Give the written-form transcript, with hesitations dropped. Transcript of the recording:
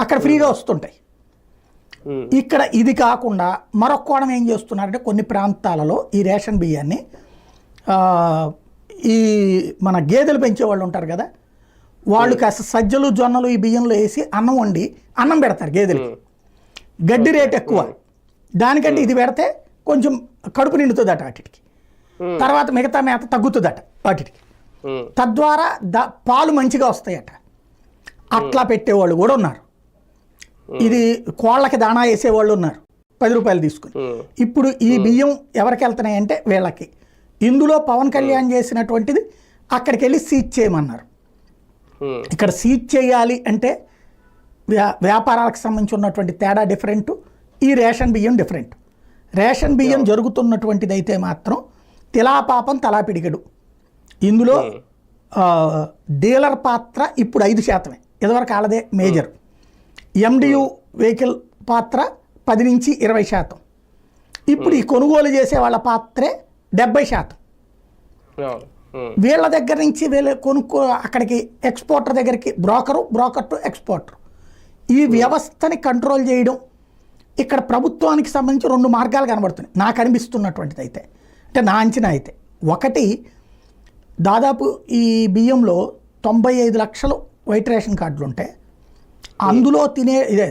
అక్కడ ఫ్రీగా వస్తుంటాయి. ఇక్కడ ఇది కాకుండా మరొక కోణం ఏం చేస్తున్నారంటే కొన్ని ప్రాంతాలలో ఈ రేషన్ బియ్యాన్ని ఈ మన గేదెలు పెంచే వాళ్ళు ఉంటారు కదా, వాళ్ళు కాస్త సజ్జలు జొన్నలు ఈ బియ్యంలో వేసి అన్నం వండి అన్నం పెడతారు గేదెలకి. గడ్డి రేట్ ఎక్కువ, దానికంటే ఇది పెడితే కొంచెం కడుపు నిండుతుందట వాటికి, తర్వాత మిగతా మేత తగ్గుతుందట వాటికి, తద్వారా పాలు మంచిగా వస్తాయట. అట్లా పెట్టేవాళ్ళు కూడా ఉన్నారు. ఇది కోళ్ళకి దాణా వేసేవాళ్ళు ఉన్నారు 10 రూపాయలు తీసుకుని. ఇప్పుడు ఈ బియ్యం ఎవరికి వెళ్తున్నాయంటే వీళ్ళకి. ఇందులో పవన్ కళ్యాణ్ చేసినటువంటిది అక్కడికి వెళ్ళి సీజ్ చేయమన్నారు. ఇక్కడ సీజ్ చేయాలి అంటే వ్యాపారాలకు సంబంధించి ఉన్నటువంటి తేడా డిఫరెంట్, ఈ రేషన్ బియ్యం డిఫరెంట్. రేషన్ బియ్యం జరుగుతున్నటువంటిది అయితే మాత్రం తిలాపాపం తలా పిడిగడు. ఇందులో డీలర్ పాత్ర ఇప్పుడు 5%, ఇదివరకు వాళ్ళదే మేజర్. ఎండియు వెహికల్ పాత్ర 10 నుంచి 20%. ఇప్పుడు ఈ కొనుగోలు చేసే వాళ్ళ పాత్రే 70%. వీళ్ళ దగ్గర నుంచి వీళ్ళు అక్కడికి ఎక్స్పోర్టర్ దగ్గరికి బ్రోకర్ టు ఎక్స్పోర్టర్. ఈ వ్యవస్థని కంట్రోల్ చేయడం ఇక్కడ ప్రభుత్వానికి సంబంధించి 2 మార్గాలు కనబడుతున్నాయి నాకు అనిపిస్తున్నటువంటిది అయితే. అంటే నా అంచనా అయితే, ఒకటి దాదాపు ఈ బియ్యంలో 95 లక్షలు వైట్ రేషన్ కార్డులు ఉంటాయి. అందులో ఇదే